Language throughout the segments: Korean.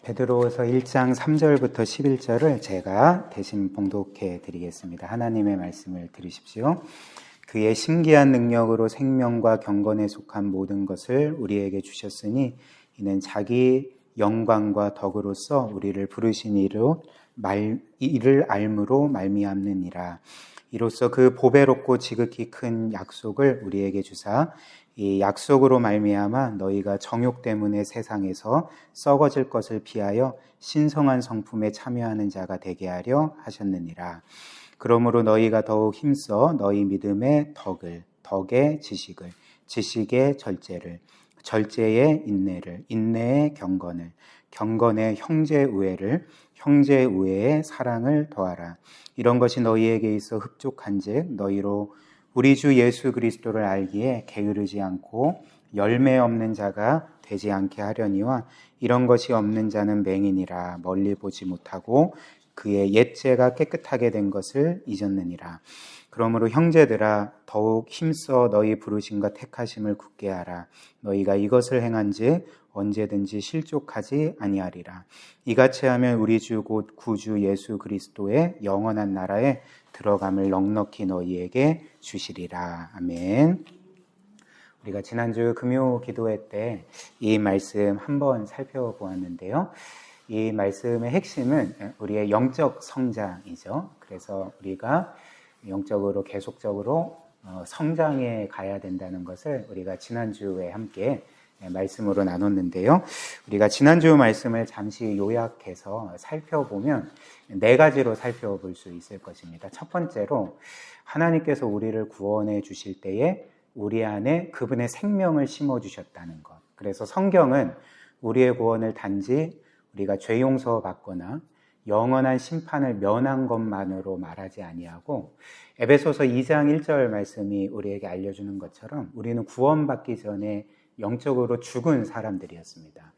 베드로서 1장 3절부터 11절을 제가 대신 봉독해 드리겠습니다. 하나님의 말씀을 들으십시오. 그의 신기한 능력으로 생명과 경건에 속한 모든 것을 우리에게 주셨으니 이는 자기 영광과 덕으로서 우리를 부르신 이를 알므로 말미암느니라. 이로써 그 보배롭고 지극히 큰 약속을 우리에게 주사 이 약속으로 말미암아 너희가 정욕 때문에 세상에서 썩어질 것을 피하여 신성한 성품에 참여하는 자가 되게 하려 하셨느니라. 그러므로 너희가 더욱 힘써 너희 믿음의 덕을, 덕의 지식을, 지식의 절제를, 절제의 인내를, 인내의 경건을, 경건의 형제우애를, 형제우애의 사랑을 더하라. 이런 것이 너희에게 있어 흡족한즉 너희로 우리 주 예수 그리스도를 알기에 게으르지 않고 열매 없는 자가 되지 않게 하려니와 이런 것이 없는 자는 맹인이라 멀리 보지 못하고 그의 옛죄가 깨끗하게 된 것을 잊었느니라. 그러므로 형제들아 더욱 힘써 너희 부르심과 택하심을 굳게 하라. 너희가 이것을 행한즉 언제든지 실족하지 아니하리라. 이같이 하면 우리 주 곧 구주 예수 그리스도의 영원한 나라에 들어감을 넉넉히 너희에게 주시리라. 아멘. 우리가 지난주 금요 기도회 때 이 말씀 한번 살펴보았는데요. 이 말씀의 핵심은 우리의 영적 성장이죠. 그래서 우리가 영적으로 계속적으로 성장해 가야 된다는 것을 우리가 지난주에 함께 말씀으로 나눴는데요. 우리가 지난주 말씀을 잠시 요약해서 살펴보면 네 가지로 살펴볼 수 있을 것입니다. 첫 번째로 하나님께서 우리를 구원해 주실 때에 우리 안에 그분의 생명을 심어주셨다는 것. 그래서 성경은 우리의 구원을 단지 우리가 죄 용서 받거나 영원한 심판을 면한 것만으로 말하지 아니하고 에베소서 2장 1절 말씀이 우리에게 알려주는 것처럼 우리는 구원받기 전에 영적으로 죽은 사람들이었습니다.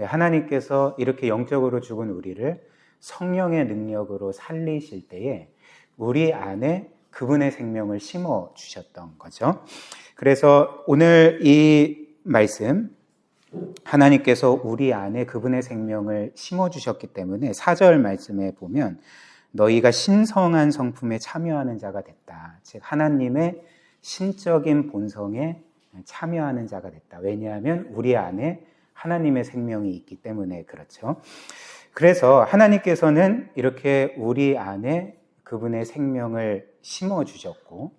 하나님께서 이렇게 영적으로 죽은 우리를 성령의 능력으로 살리실 때에 우리 안에 그분의 생명을 심어 주셨던 거죠. 그래서 오늘 이 말씀 하나님께서 우리 안에 그분의 생명을 심어 주셨기 때문에 4절 말씀에 보면 너희가 신성한 성품에 참여하는 자가 됐다. 즉 하나님의 신적인 본성에 참여하는 자가 됐다. 왜냐하면 우리 안에 하나님의 생명이 있기 때문에 그렇죠. 그래서 하나님께서는 이렇게 우리 안에 그분의 생명을 심어주셨고,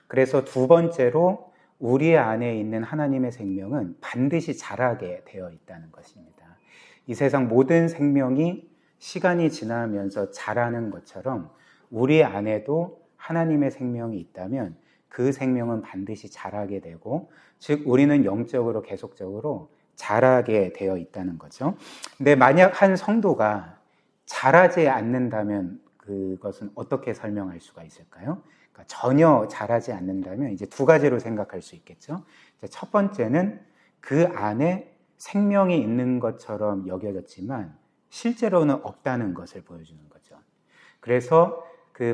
그래서 두 번째로 우리 안에 있는 하나님의 생명은 반드시 자라게 되어 있다는 것입니다. 이 세상 모든 생명이 시간이 지나면서 자라는 것처럼 우리 안에도 하나님의 생명이 있다면 그 생명은 반드시 자라게 되고, 즉 우리는 영적으로 계속적으로 자라게 되어 있다는 거죠. 근데 만약 한 성도가 자라지 않는다면 그것은 어떻게 설명할 수가 있을까요? 그러니까 전혀 자라지 않는다면 이제 두 가지로 생각할 수 있겠죠. 첫 번째는 그 안에 생명이 있는 것처럼 여겨졌지만 실제로는 없다는 것을 보여주는 거죠. 그래서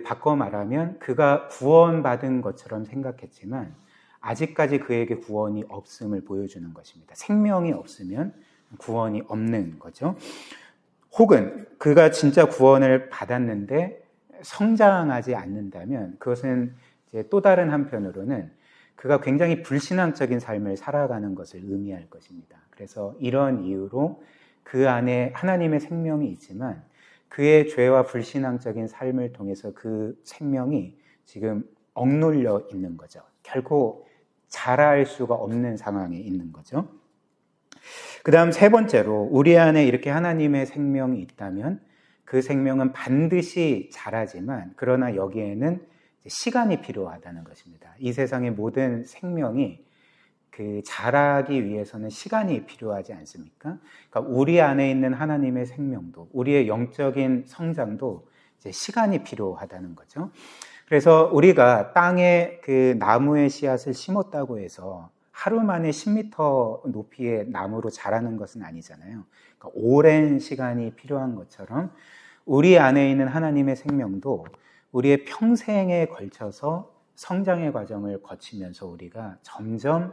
바꿔 말하면 그가 구원받은 것처럼 생각했지만 아직까지 그에게 구원이 없음을 보여주는 것입니다. 생명이 없으면 구원이 없는 거죠. 혹은 그가 진짜 구원을 받았는데 성장하지 않는다면 그것은 이제 또 다른 한편으로는 그가 굉장히 불신앙적인 삶을 살아가는 것을 의미할 것입니다. 그래서 이런 이유로 그 안에 하나님의 생명이 있지만 그의 죄와 불신앙적인 삶을 통해서 그 생명이 지금 억눌려 있는 거죠. 결코 자랄 수가 없는 상황에 있는 거죠. 그 다음 세 번째로 우리 안에 이렇게 하나님의 생명이 있다면 그 생명은 반드시 자라지만 그러나 여기에는 시간이 필요하다는 것입니다. 이 세상의 모든 생명이 자라기 위해서는 시간이 필요하지 않습니까? 그러니까 우리 안에 있는 하나님의 생명도, 우리의 영적인 성장도 이제 시간이 필요하다는 거죠. 그래서 우리가 땅에 나무의 씨앗을 심었다고 해서 하루 만에 10m 높이의 나무로 자라는 것은 아니잖아요. 그러니까 오랜 시간이 필요한 것처럼 우리 안에 있는 하나님의 생명도 우리의 평생에 걸쳐서 성장의 과정을 거치면서 우리가 점점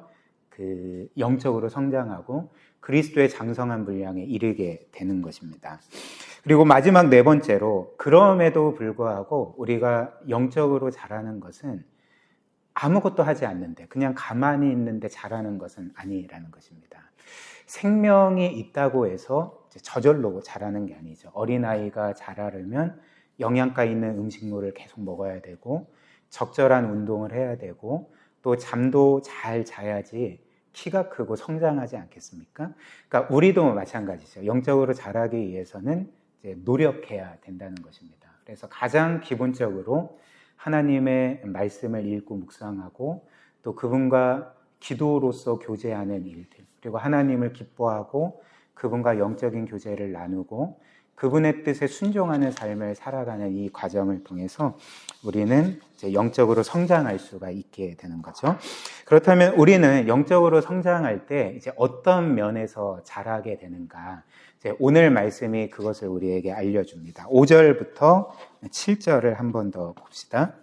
영적으로 성장하고 그리스도의 장성한 분량에 이르게 되는 것입니다. 그리고 마지막 네 번째로, 그럼에도 불구하고 우리가 영적으로 자라는 것은 아무것도 하지 않는데, 그냥 가만히 있는데 자라는 것은 아니라는 것입니다. 생명이 있다고 해서 저절로 자라는 게 아니죠. 어린아이가 자라려면 영양가 있는 음식물을 계속 먹어야 되고, 적절한 운동을 해야 되고, 또 잠도 잘 자야지 키가 크고 성장하지 않겠습니까? 그러니까 우리도 마찬가지죠. 영적으로 자라기 위해서는 이제 노력해야 된다는 것입니다. 그래서 가장 기본적으로 하나님의 말씀을 읽고 묵상하고, 또 그분과 기도로서 교제하는 일들, 그리고 하나님을 기뻐하고 그분과 영적인 교제를 나누고 그분의 뜻에 순종하는 삶을 살아가는 이 과정을 통해서 우리는 이제 영적으로 성장할 수가 있게 되는 거죠. 그렇다면 우리는 영적으로 성장할 때 이제 어떤 면에서 자라게 되는가? 이제 오늘 말씀이 그것을 우리에게 알려줍니다. 5절부터 7절을 한 번 더 봅시다.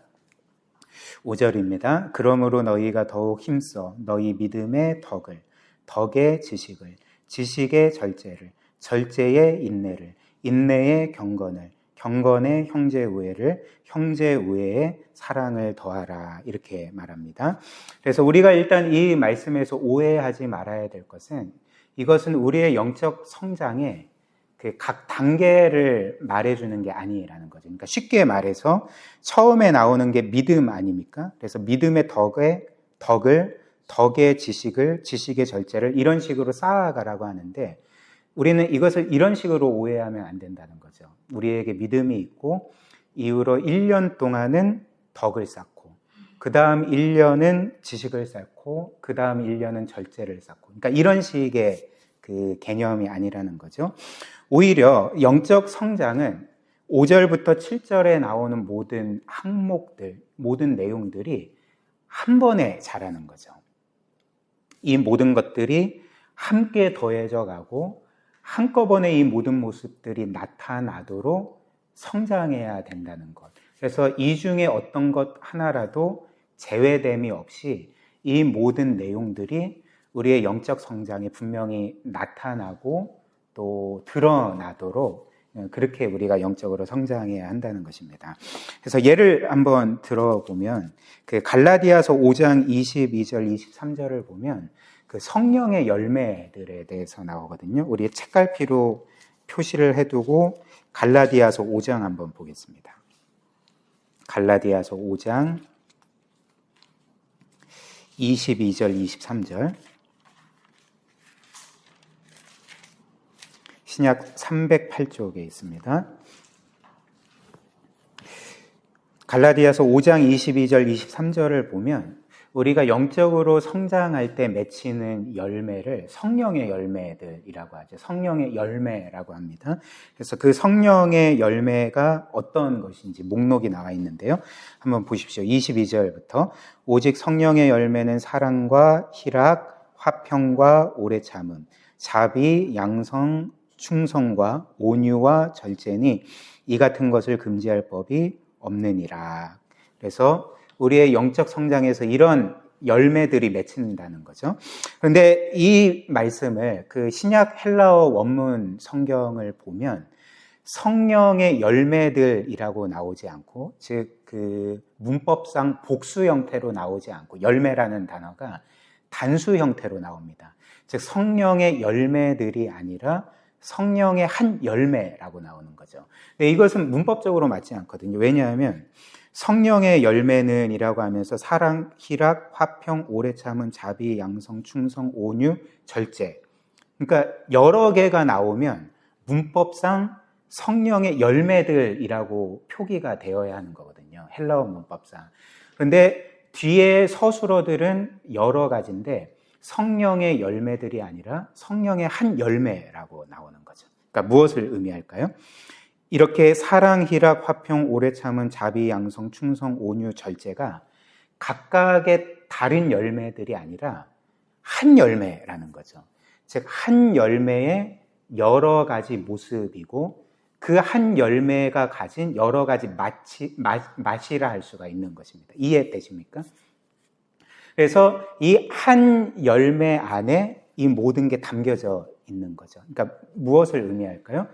5절입니다. 그러므로 너희가 더욱 힘써 너희 믿음의 덕을, 덕의 지식을, 지식의 절제를, 절제의 인내를, 인내의 경건을, 경건의 형제 우애를, 형제 우애의 사랑을 더하라, 이렇게 말합니다. 그래서 우리가 일단 이 말씀에서 오해하지 말아야 될 것은, 이것은 우리의 영적 성장의 그 각 단계를 말해주는 게 아니라는 거죠. 그러니까 쉽게 말해서 처음에 나오는 게 믿음 아닙니까? 그래서 믿음의 덕을, 덕의 지식을, 지식의 절제를 이런 식으로 쌓아가라고 하는데, 우리는 이것을 이런 식으로 오해하면 안 된다는 거죠. 우리에게 믿음이 있고 이후로 1년 동안은 덕을 쌓고, 그 다음 1년은 지식을 쌓고, 그 다음 1년은 절제를 쌓고, 그러니까 이런 식의 그 개념이 아니라는 거죠. 오히려 영적 성장은 5절부터 7절에 나오는 모든 항목들, 모든 내용들이 한 번에 자라는 거죠. 이 모든 것들이 함께 더해져 가고 한꺼번에 이 모든 모습들이 나타나도록 성장해야 된다는 것. 그래서 이 중에 어떤 것 하나라도 제외됨이 없이 이 모든 내용들이 우리의 영적 성장에 분명히 나타나고 또 드러나도록 그렇게 우리가 영적으로 성장해야 한다는 것입니다. 그래서 예를 한번 들어보면 그 갈라디아서 5장 22절 23절을 보면 그 성령의 열매들에 대해서 나오거든요. 우리 책갈피로 표시를 해두고 갈라디아서 5장 한번 보겠습니다. 갈라디아서 5장 22절 23절 신약 308쪽에 있습니다. 갈라디아서 5장 22절 23절을 보면 우리가 영적으로 성장할 때 맺히는 열매를 성령의 열매들이라고 하죠. 성령의 열매라고 합니다. 그래서 그 성령의 열매가 어떤 것인지 목록이 나와 있는데요. 한번 보십시오. 22절부터 오직 성령의 열매는 사랑과 희락, 화평과 오래 참음, 자비, 양성, 충성과 온유와 절제니 이 같은 것을 금지할 법이 없느니라. 그래서 우리의 영적 성장에서 이런 열매들이 맺힌다는 거죠. 그런데 이 말씀을 그 신약 헬라어 원문 성경을 보면 성령의 열매들이라고 나오지 않고, 즉 그 문법상 복수 형태로 나오지 않고 열매라는 단어가 단수 형태로 나옵니다. 즉 성령의 열매들이 아니라 성령의 한 열매라고 나오는 거죠. 근데 이것은 문법적으로 맞지 않거든요. 왜냐하면 성령의 열매는 이라고 하면서 사랑, 희락, 화평, 오래 참음, 자비, 양성, 충성, 온유, 절제. 그러니까 여러 개가 나오면 문법상 성령의 열매들이라고 표기가 되어야 하는 거거든요. 헬라어 문법상. 그런데 뒤에 서술어들은 여러 가지인데 성령의 열매들이 아니라 성령의 한 열매라고 나오는 거죠. 그러니까 무엇을 의미할까요? 이렇게 사랑, 희락, 화평, 오래 참음, 자비, 양성, 충성, 온유, 절제가 각각의 다른 열매들이 아니라 한 열매라는 거죠. 즉 한 열매의 여러 가지 모습이고 그 한 열매가 가진 여러 가지 맛이라 할 수가 있는 것입니다. 이해되십니까? 그래서 이 한 열매 안에 이 모든 게 담겨져 있는 거죠. 그러니까 무엇을 의미할까요?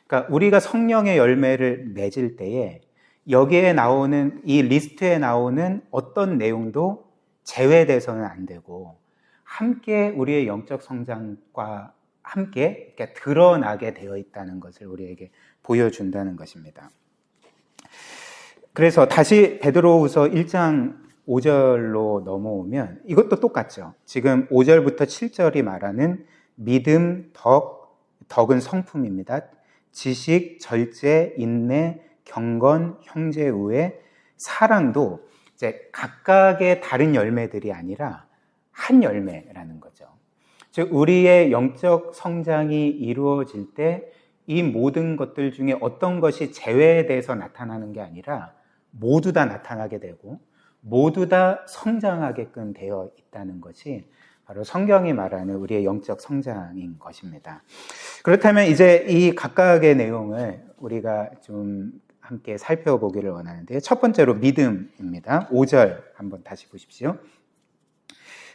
그러니까 우리가 성령의 열매를 맺을 때에 여기에 나오는 이 리스트에 나오는 어떤 내용도 제외돼서는 안 되고 함께 우리의 영적 성장과 함께 이렇게 드러나게 되어 있다는 것을 우리에게 보여준다는 것입니다. 그래서 다시 베드로후서 1장 5절로 넘어오면 이것도 똑같죠. 지금 5절부터 7절이 말하는 믿음, 덕은 성품입니다. 지식, 절제, 인내, 경건, 형제우애, 사랑도 이제 각각의 다른 열매들이 아니라 한 열매라는 거죠. 즉 우리의 영적 성장이 이루어질 때 이 모든 것들 중에 어떤 것이 제외돼서 나타나는 게 아니라 모두 다 나타나게 되고 모두 다 성장하게끔 되어 있다는 것이 바로 성경이 말하는 우리의 영적 성장인 것입니다. 그렇다면 이제 이 각각의 내용을 우리가 좀 함께 살펴보기를 원하는데요. 첫 번째로 믿음입니다. 5절 한번 다시 보십시오.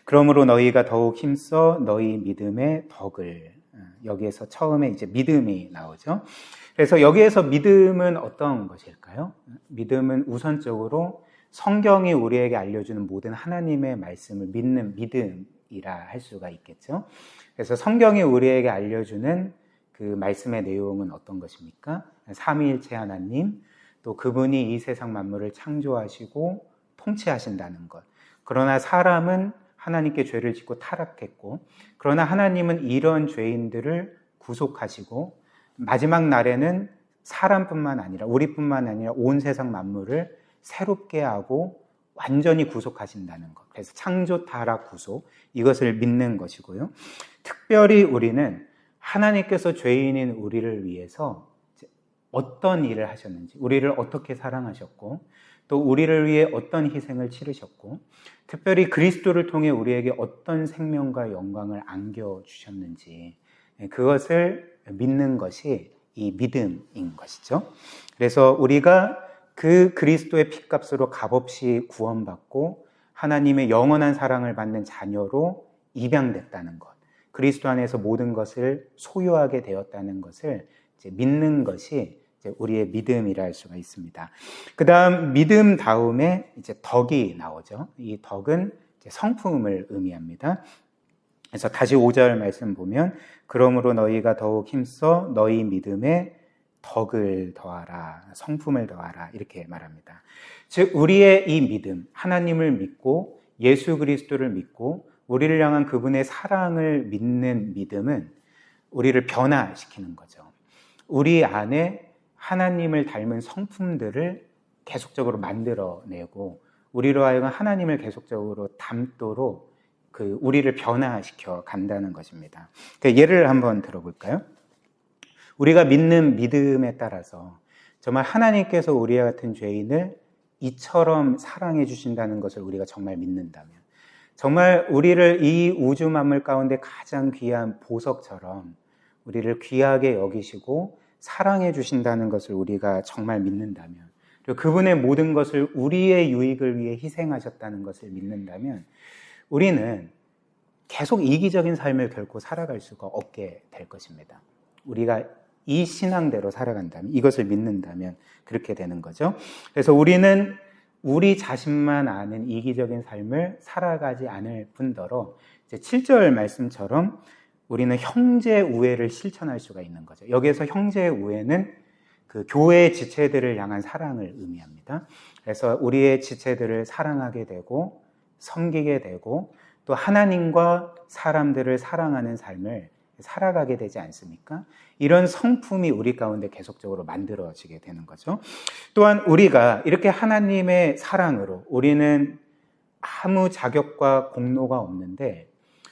그러므로 너희가 더욱 힘써 너희 믿음의 덕을, 여기에서 처음에 이제 믿음이 나오죠. 그래서 여기에서 믿음은 어떤 것일까요? 믿음은 우선적으로 성경이 우리에게 알려주는 모든 하나님의 말씀을 믿는 믿음이라 할 수가 있겠죠. 그래서 성경이 우리에게 알려주는 그 말씀의 내용은 어떤 것입니까? 삼위일체 하나님, 또 그분이 이 세상 만물을 창조하시고 통치하신다는 것. 그러나 사람은 하나님께 죄를 짓고 타락했고, 그러나 하나님은 이런 죄인들을 구속하시고 마지막 날에는 사람뿐만 아니라 우리뿐만 아니라 온 세상 만물을 새롭게 하고 완전히 구속하신다는 것. 그래서 창조, 타락, 구속, 이것을 믿는 것이고요. 특별히 우리는 하나님께서 죄인인 우리를 위해서 어떤 일을 하셨는지, 우리를 어떻게 사랑하셨고, 또 우리를 위해 어떤 희생을 치르셨고, 특별히 그리스도를 통해 우리에게 어떤 생명과 영광을 안겨주셨는지, 그것을 믿는 것이 이 믿음인 것이죠. 그래서 우리가 그 그리스도의 핏값으로 값없이 구원받고 하나님의 영원한 사랑을 받는 자녀로 입양됐다는 것, 그리스도 안에서 모든 것을 소유하게 되었다는 것을 이제 믿는 것이 이제 우리의 믿음이라 할 수가 있습니다. 그 다음 믿음 다음에 이제 덕이 나오죠. 이 덕은 이제 성품을 의미합니다. 그래서 다시 5절 말씀 보면 그러므로 너희가 더욱 힘써 너희 믿음에 덕을 더하라, 성품을 더하라 이렇게 말합니다. 즉 우리의 이 믿음, 하나님을 믿고 예수 그리스도를 믿고 우리를 향한 그분의 사랑을 믿는 믿음은 우리를 변화시키는 거죠. 우리 안에 하나님을 닮은 성품들을 계속적으로 만들어내고 우리로 하여금 하나님을 계속적으로 닮도록 우리를 변화시켜 간다는 것입니다. 예를 한번 들어볼까요? 우리가 믿는 믿음에 따라서 정말 하나님께서 우리와 같은 죄인을 이처럼 사랑해 주신다는 것을 우리가 정말 믿는다면, 정말 우리를 이 우주 만물 가운데 가장 귀한 보석처럼 우리를 귀하게 여기시고 사랑해 주신다는 것을 우리가 정말 믿는다면, 그리고 그분의 모든 것을 우리의 유익을 위해 희생하셨다는 것을 믿는다면 우리는 계속 이기적인 삶을 결코 살아갈 수가 없게 될 것입니다. 우리가 이 신앙대로 살아간다면, 이것을 믿는다면 그렇게 되는 거죠. 그래서 우리는 우리 자신만 아는 이기적인 삶을 살아가지 않을 뿐더러 이제 7절 말씀처럼 우리는 형제 우애를 실천할 수가 있는 거죠. 여기에서 형제 우애는 그 교회의 지체들을 향한 사랑을 의미합니다. 그래서 우리의 지체들을 사랑하게 되고 섬기게 되고 또 하나님과 사람들을 사랑하는 삶을 살아가게 되지 않습니까? 이런 성품이 우리 가운데 계속적으로 만들어지게 되는 거죠. 또한 우리가 이렇게 하나님의 사랑으로, 우리는 아무 자격과 공로가 없는데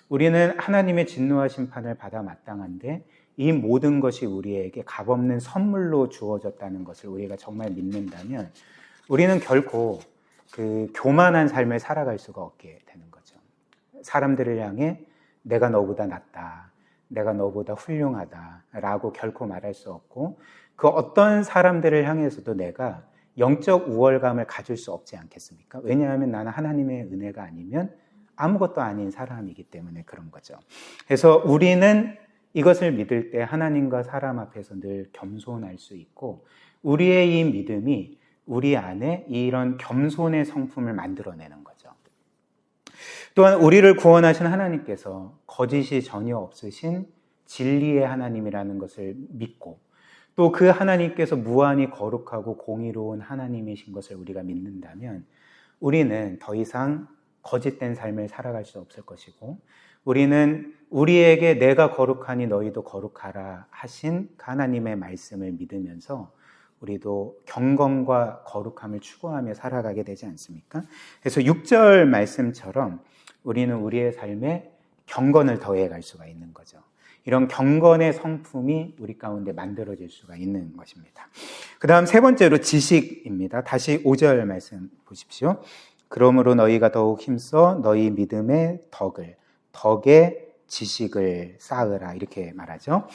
우리는 하나님의 진노와 심판을 받아 마땅한데 이 모든 것이 우리에게 값없는 선물로 주어졌다는 것을 우리가 정말 믿는다면 우리는 결코 그 교만한 삶을 살아갈 수가 없게 되는 거죠. 사람들을 향해 내가 너보다 낫다, 내가 너보다 훌륭하다라고 결코 말할 수 없고, 그 어떤 사람들을 향해서도 내가 영적 우월감을 가질 수 없지 않겠습니까? 왜냐하면 나는 하나님의 은혜가 아니면 아무것도 아닌 사람이기 때문에 그런 거죠. 그래서 우리는 이것을 믿을 때 하나님과 사람 앞에서 늘 겸손할 수 있고 우리의 이 믿음이 우리 안에 이런 겸손의 성품을 만들어내는 거죠. 또한 우리를 구원하신 하나님께서 거짓이 전혀 없으신 진리의 하나님이라는 것을 믿고 또 그 하나님께서 무한히 거룩하고 공의로운 하나님이신 것을 우리가 믿는다면 우리는 더 이상 거짓된 삶을 살아갈 수 없을 것이고 우리는 우리에게 내가 거룩하니 너희도 거룩하라 하신 그 하나님의 말씀을 믿으면서 우리도 경건과 거룩함을 추구하며 살아가게 되지 않습니까? 그래서 6절 말씀처럼 우리는 우리의 삶에 경건을 더해갈 수가 있는 거죠. 이런 경건의 성품이 우리 가운데 만들어질 수가 있는 것입니다. 그 다음 세 번째로 지식입니다. 다시 5절 말씀 보십시오. 그러므로 너희가 더욱 힘써 너희 믿음의 덕의 지식을 쌓으라 이렇게 말하죠.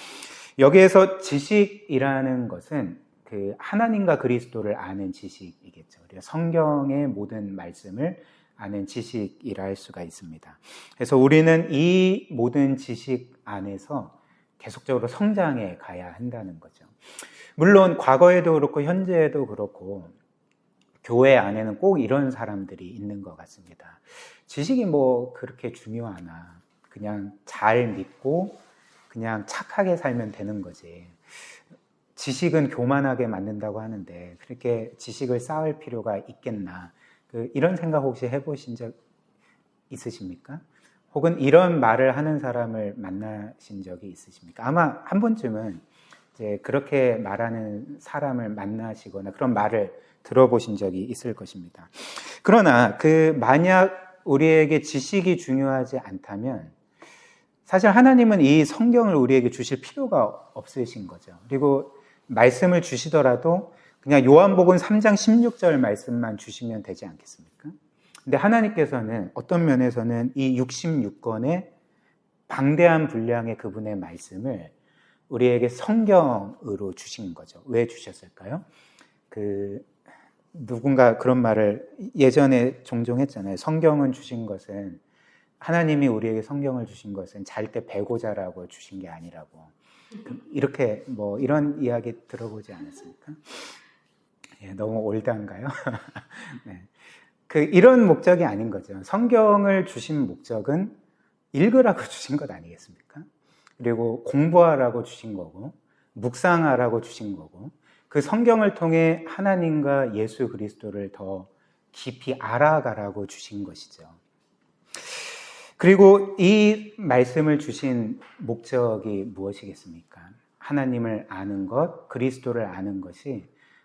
여기에서 지식이라는 것은 그 하나님과 그리스도를 아는 지식이겠죠. 우리가 성경의 모든 말씀을 아는 지식이라 할 수가 있습니다. 그래서 우리는 이 모든 지식 안에서 계속적으로 성장해 가야 한다는 거죠. 물론 과거에도 그렇고 현재에도 그렇고 교회 안에는 꼭 이런 사람들이 있는 것 같습니다. 지식이 뭐 그렇게 중요하나 그냥 잘 믿고 그냥 착하게 살면 되는 거지. 지식은 교만하게 만든다고 하는데 그렇게 지식을 쌓을 필요가 있겠나 이런 생각 혹시 해보신 적 있으십니까? 혹은 이런 말을 하는 사람을 만나신 적이 있으십니까? 아마 한 번쯤은 이제 그렇게 말하는 사람을 만나시거나 그런 말을 들어보신 적이 있을 것입니다. 그러나 만약 우리에게 지식이 중요하지 않다면 사실 하나님은 이 성경을 우리에게 주실 필요가 없으신 거죠. 그리고 말씀을 주시더라도 그냥 요한복음 3장 16절 말씀만 주시면 되지 않겠습니까? 근데 하나님께서는 어떤 면에서는 이 66권의 방대한 분량의 그분의 말씀을 우리에게 성경으로 주신 거죠. 왜 주셨을까요? 누군가 그런 말을 예전에 종종 했잖아요. 성경은 주신 것은 하나님이 우리에게 성경을 주신 것은 잘 때 베고 자라고 주신 게 아니라고. 이렇게 이런 이야기 들어보지 않았습니까? 예, 너무 올드한가요? 네. 이런 목적이 아닌 거죠. 성경을 주신 목적은 읽으라고 주신 것 아니겠습니까? 그리고 공부하라고 주신 거고, 묵상하라고 주신 거고, 그 성경을 통해 하나님과 예수 그리스도를 더 깊이 알아가라고 주신 것이죠. 그리고 이 말씀을 주신 목적이 무엇이겠습니까? 하나님을 아는 것, 그리스도를 아는 것이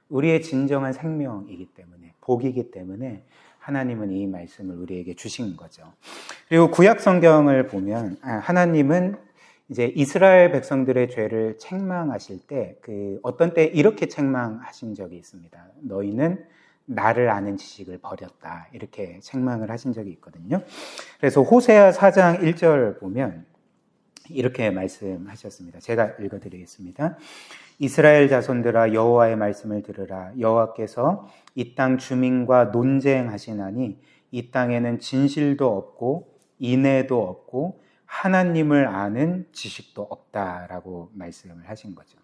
우리의 진정한 생명이기 때문에, 복이기 때문에 하나님은 이 말씀을 우리에게 주신 거죠. 그리고 구약 성경을 보면 하나님은 이제 이스라엘 백성들의 죄를 책망하실 때 어떤 때 이렇게 책망하신 적이 있습니다. 너희는 나를 아는 지식을 버렸다. 이렇게 책망을 하신 적이 있거든요. 그래서 호세아 4장 1절 보면 이렇게 말씀하셨습니다. 제가 읽어드리겠습니다. 이스라엘 자손들아 여호와의 말씀을 들으라. 여호와께서 이 땅 주민과 논쟁하시나니 이 땅에는 진실도 없고 인애도 없고 하나님을 아는 지식도 없다라고 말씀을 하신 거죠.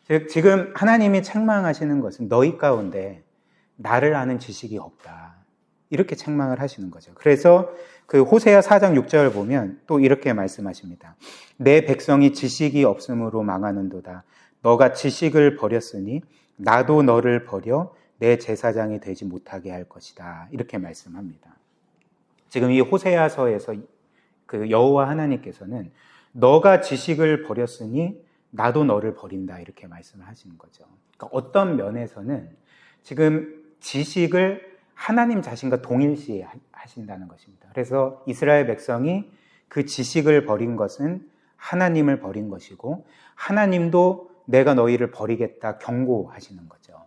즉 지금 하나님이 책망하시는 것은 너희 가운데 나를 아는 지식이 없다. 이렇게 책망을 하시는 거죠. 그래서 호세아 4장 6절 보면 또 이렇게 말씀하십니다. 내 백성이 지식이 없음으로 망하는도다. 너가 지식을 버렸으니 나도 너를 버려 내 제사장이 되지 못하게 할 것이다. 이렇게 말씀합니다. 지금 이 호세아서에서 여호와 하나님께서는 너가 지식을 버렸으니 나도 너를 버린다. 이렇게 말씀을 하시는 거죠. 그러니까 어떤 면에서는 지금 지식을 하나님 자신과 동일시 하신다는 것입니다. 그래서 이스라엘 백성이 그 지식을 버린 것은 하나님을 버린 것이고 하나님도 내가 너희를 버리겠다 경고하시는 거죠.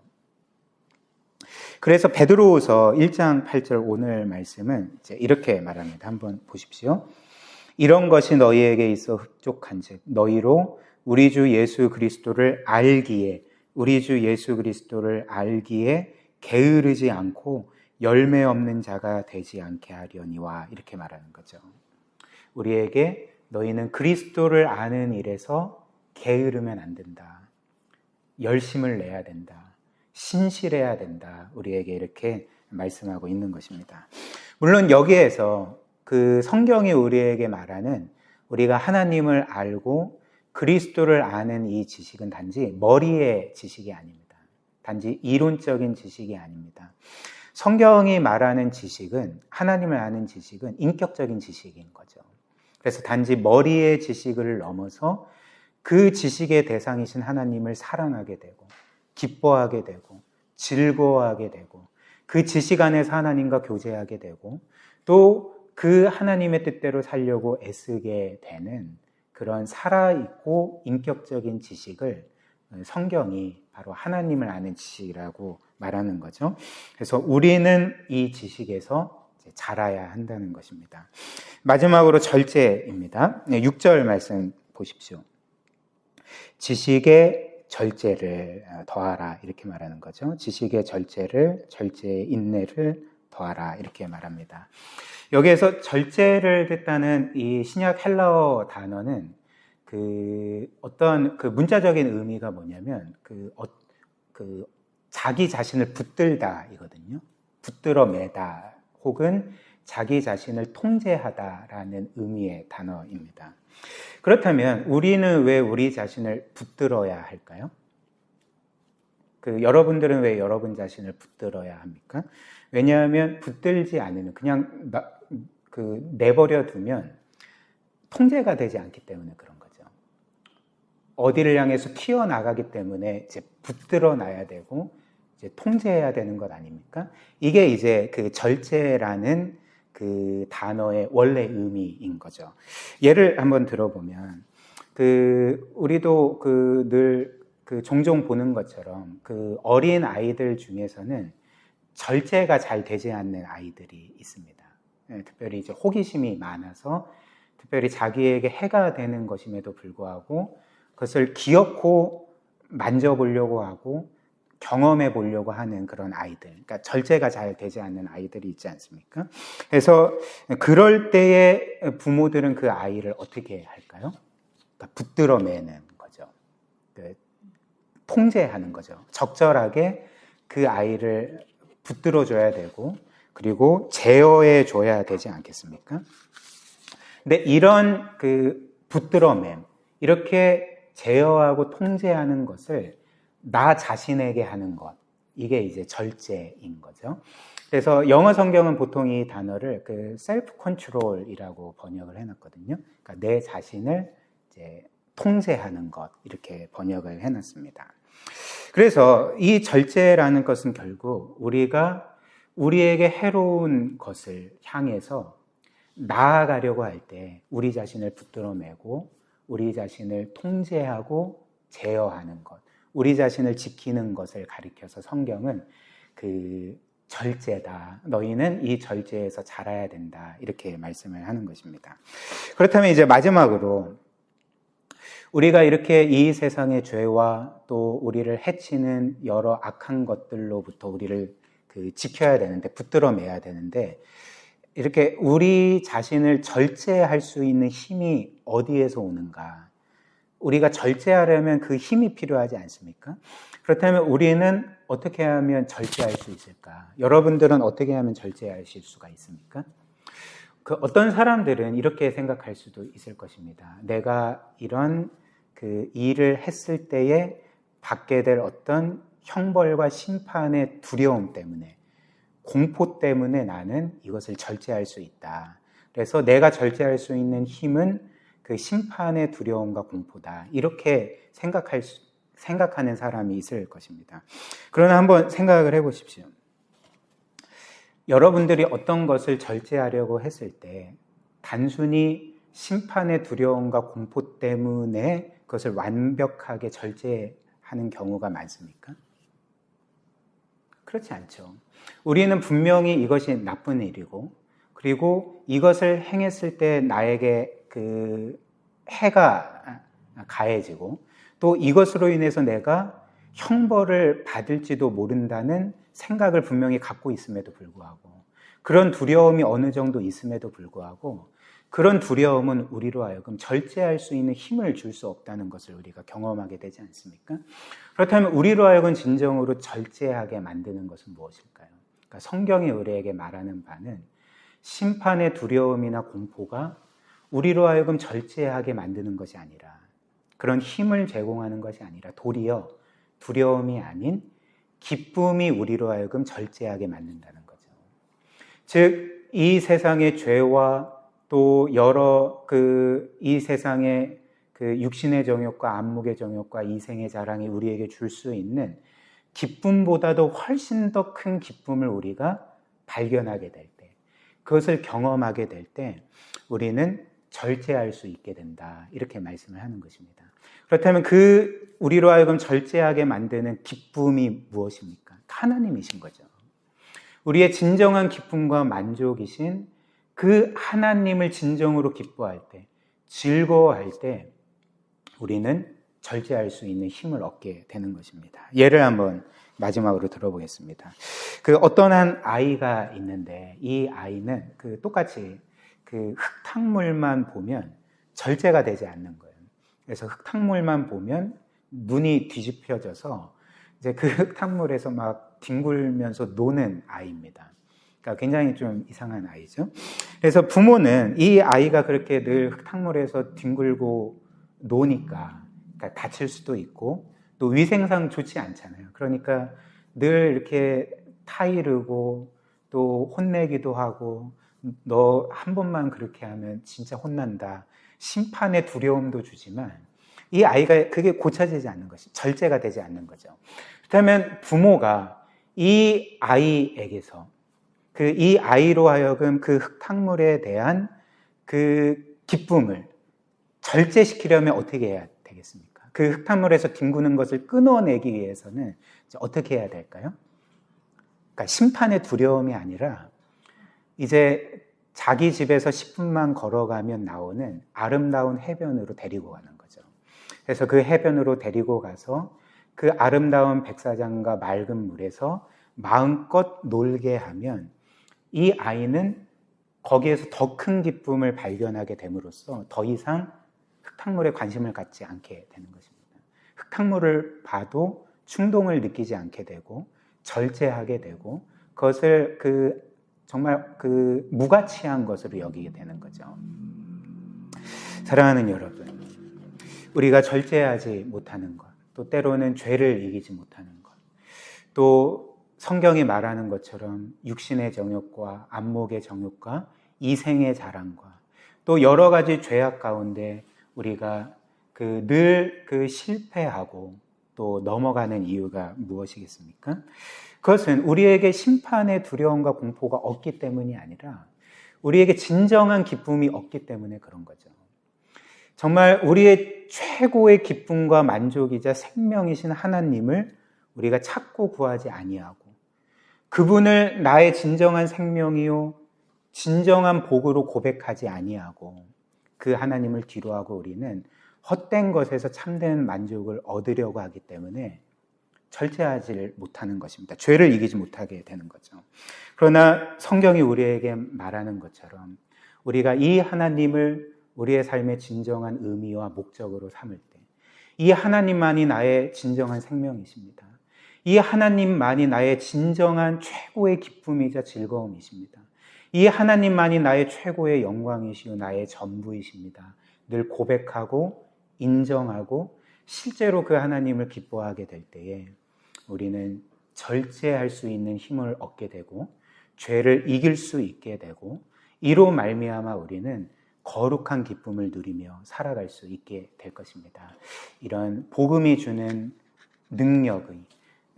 그래서 베드로후서 1장 8절 오늘 말씀은 이제 이렇게 말합니다. 한번 보십시오. 이런 것이 너희에게 있어 흡족한즉 너희로 우리 주 예수 그리스도를 알기에 게으르지 않고 열매 없는 자가 되지 않게 하려니와 이렇게 말하는 거죠. 우리에게 너희는 그리스도를 아는 일에서 게으르면 안 된다. 열심을 내야 된다. 신실해야 된다. 우리에게 이렇게 말씀하고 있는 것입니다. 물론 여기에서 그 성경이 우리에게 말하는 우리가 하나님을 알고 그리스도를 아는 이 지식은 단지 머리의 지식이 아닙니다. 단지 이론적인 지식이 아닙니다. 성경이 말하는 지식은, 하나님을 아는 지식은 인격적인 지식인 거죠. 그래서 단지 머리의 지식을 넘어서 그 지식의 대상이신 하나님을 사랑하게 되고 기뻐하게 되고 즐거워하게 되고 그 지식 안에서 하나님과 교제하게 되고 또 그 하나님의 뜻대로 살려고 애쓰게 되는 그런 살아있고 인격적인 지식을 성경이 바로 하나님을 아는 지식이라고 말하는 거죠. 그래서 우리는 이 지식에서 자라야 한다는 것입니다. 마지막으로 절제입니다. 6절 말씀 보십시오. 지식의 절제를 더하라 이렇게 말하는 거죠. 지식의 절제를, 절제의 인내를 더하라 이렇게 말합니다. 여기에서 절제를 뜻하는 이 신약 헬라어 단어는 어떤 문자적인 의미가 뭐냐면 자기 자신을 붙들다 이거든요. 붙들어 매다 혹은 자기 자신을 통제하다라는 의미의 단어입니다. 그렇다면 우리는 왜 우리 자신을 붙들어야 할까요? 여러분들은 왜 여러분 자신을 붙들어야 합니까? 왜냐하면 붙들지 않으면 그냥 내버려 두면 통제가 되지 않기 때문에 그런 거죠. 어디를 향해서 튀어나가기 때문에 이제 붙들어 놔야 되고 이제 통제해야 되는 것 아닙니까? 이게 이제 그 절제라는 그 단어의 원래 의미인 거죠. 예를 한번 들어보면 우리도 늘 종종 보는 것처럼 어린 아이들 중에서는 절제가 잘 되지 않는 아이들이 있습니다. 특별히 이제 호기심이 많아서 특별히 자기에게 해가 되는 것임에도 불구하고 그것을 기어코 만져보려고 하고 경험해 보려고 하는 그런 아이들, 그러니까 절제가 잘 되지 않는 아이들이 있지 않습니까? 그래서 그럴 때에 부모들은 그 아이를 어떻게 할까요? 그러니까 붙들어 매는 거죠. 통제하는 거죠. 적절하게 그 아이를 붙들어 줘야 되고 그리고 제어해 줘야 되지 않겠습니까? 근데 이런 붙들어 맴, 이렇게 제어하고 통제하는 것을 나 자신에게 하는 것, 이게 이제 절제인 거죠. 그래서 영어 성경은 보통 이 단어를 self control이라고 번역을 해놨거든요. 그러니까 내 자신을 이제 통제하는 것, 이렇게 번역을 해놨습니다. 그래서 이 절제라는 것은 결국 우리가 우리에게 해로운 것을 향해서 나아가려고 할 때 우리 자신을 붙들어 매고 우리 자신을 통제하고 제어하는 것, 우리 자신을 지키는 것을 가리켜서 성경은 절제다. 너희는 이 절제에서 자라야 된다. 이렇게 말씀을 하는 것입니다. 그렇다면 이제 마지막으로 우리가 이렇게 이 세상의 죄와 또 우리를 해치는 여러 악한 것들로부터 우리를 지켜야 되는데, 붙들어 매야 되는데, 이렇게 우리 자신을 절제할 수 있는 힘이 어디에서 오는가? 우리가 절제하려면 그 힘이 필요하지 않습니까? 그렇다면 우리는 어떻게 하면 절제할 수 있을까? 여러분들은 어떻게 하면 절제하실 수가 있습니까? 어떤 사람들은 이렇게 생각할 수도 있을 것입니다. 내가 이런 일을 했을 때에 받게 될 어떤 형벌과 심판의 두려움 때문에, 공포 때문에 나는 이것을 절제할 수 있다. 그래서 내가 절제할 수 있는 힘은 그 심판의 두려움과 공포다. 이렇게 생각하는 사람이 있을 것입니다. 그러나 한번 생각을 해보십시오. 여러분들이 어떤 것을 절제하려고 했을 때 단순히 심판의 두려움과 공포 때문에 그것을 완벽하게 절제하는 경우가 많습니까? 그렇지 않죠. 우리는 분명히 이것이 나쁜 일이고, 그리고 이것을 행했을 때 나에게 해가 가해지고, 또 이것으로 인해서 내가 형벌을 받을지도 모른다는 생각을 분명히 갖고 있음에도 불구하고, 그런 두려움이 어느 정도 있음에도 불구하고, 그런 두려움은 우리로 하여금 절제할 수 있는 힘을 줄 수 없다는 것을 우리가 경험하게 되지 않습니까? 그렇다면 우리로 하여금 진정으로 절제하게 만드는 것은 무엇일까요? 그러니까 성경이 우리에게 말하는 바는 심판의 두려움이나 공포가 우리로 하여금 절제하게 만드는 것이 아니라, 그런 힘을 제공하는 것이 아니라 도리어 두려움이 아닌 기쁨이 우리로 하여금 절제하게 만든다는 거죠. 즉 이 세상의 죄와 또 여러 이 세상의 육신의 정욕과 안목의 정욕과 이생의 자랑이 우리에게 줄 수 있는 기쁨보다도 훨씬 더 큰 기쁨을 우리가 발견하게 될 때, 그것을 경험하게 될 때 우리는 절제할 수 있게 된다, 이렇게 말씀을 하는 것입니다. 그렇다면 우리로 하여금 절제하게 만드는 기쁨이 무엇입니까? 하나님이신 거죠. 우리의 진정한 기쁨과 만족이신 그 하나님을 진정으로 기뻐할 때, 즐거워할 때 우리는 절제할 수 있는 힘을 얻게 되는 것입니다. 예를 한번 마지막으로 들어보겠습니다. 어떤 한 아이가 있는데, 이 아이는 똑같이 흙탕물만 보면 절제가 되지 않는 거예요. 그래서 흙탕물만 보면 눈이 뒤집혀져서 이제 그 흙탕물에서 막 뒹굴면서 노는 아이입니다. 그러니까 굉장히 좀 이상한 아이죠. 그래서 부모는 이 아이가 그렇게 늘 흙탕물에서 뒹굴고 노니까, 그러니까 다칠 수도 있고 또 위생상 좋지 않잖아요. 그러니까 늘 이렇게 타이르고 또 혼내기도 하고, 너 한 번만 그렇게 하면 진짜 혼난다, 심판의 두려움도 주지만 이 아이가 그게 고쳐지지 않는 것이, 절제가 되지 않는 거죠. 그렇다면 부모가 이 아이에게서 이 아이로 하여금 그 흙탕물에 대한 그 기쁨을 절제시키려면 어떻게 해야 되겠습니까? 그 흙탕물에서 뒹구는 것을 끊어내기 위해서는 어떻게 해야 될까요? 그러니까 심판의 두려움이 아니라 이제 자기 집에서 10분만 걸어가면 나오는 아름다운 해변으로 데리고 가는 거죠. 그래서 그 해변으로 데리고 가서 그 아름다운 백사장과 맑은 물에서 마음껏 놀게 하면 이 아이는 거기에서 더 큰 기쁨을 발견하게 됨으로써 더 이상 흙탕물에 관심을 갖지 않게 되는 것입니다. 흙탕물을 봐도 충동을 느끼지 않게 되고 절제하게 되고, 그것을 정말 무가치한 것으로 여기게 되는 거죠. 사랑하는 여러분, 우리가 절제하지 못하는 것, 또 때로는 죄를 이기지 못하는 것, 또 성경이 말하는 것처럼 육신의 정욕과 안목의 정욕과 이생의 자랑과 또 여러 가지 죄악 가운데 우리가 늘 실패하고 또 넘어가는 이유가 무엇이겠습니까? 그것은 우리에게 심판의 두려움과 공포가 없기 때문이 아니라 우리에게 진정한 기쁨이 없기 때문에 그런 거죠. 정말 우리의 최고의 기쁨과 만족이자 생명이신 하나님을 우리가 찾고 구하지 아니하고, 그분을 나의 진정한 생명이요 진정한 복으로 고백하지 아니하고, 그 하나님을 뒤로하고 우리는 헛된 것에서 참된 만족을 얻으려고 하기 때문에 절제하지 못하는 것입니다. 죄를 이기지 못하게 되는 거죠. 그러나 성경이 우리에게 말하는 것처럼 우리가 이 하나님을 우리의 삶의 진정한 의미와 목적으로 삼을 때, 이 하나님만이 나의 진정한 생명이십니다. 이 하나님만이 나의 진정한 최고의 기쁨이자 즐거움이십니다. 이 하나님만이 나의 최고의 영광이시오 나의 전부이십니다. 늘 고백하고 인정하고 실제로 그 하나님을 기뻐하게 될 때에 우리는 절제할 수 있는 힘을 얻게 되고 죄를 이길 수 있게 되고, 이로 말미암아 우리는 거룩한 기쁨을 누리며 살아갈 수 있게 될 것입니다. 이런 복음이 주는 능력이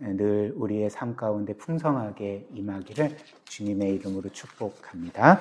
늘 우리의 삶 가운데 풍성하게 임하기를 주님의 이름으로 축복합니다.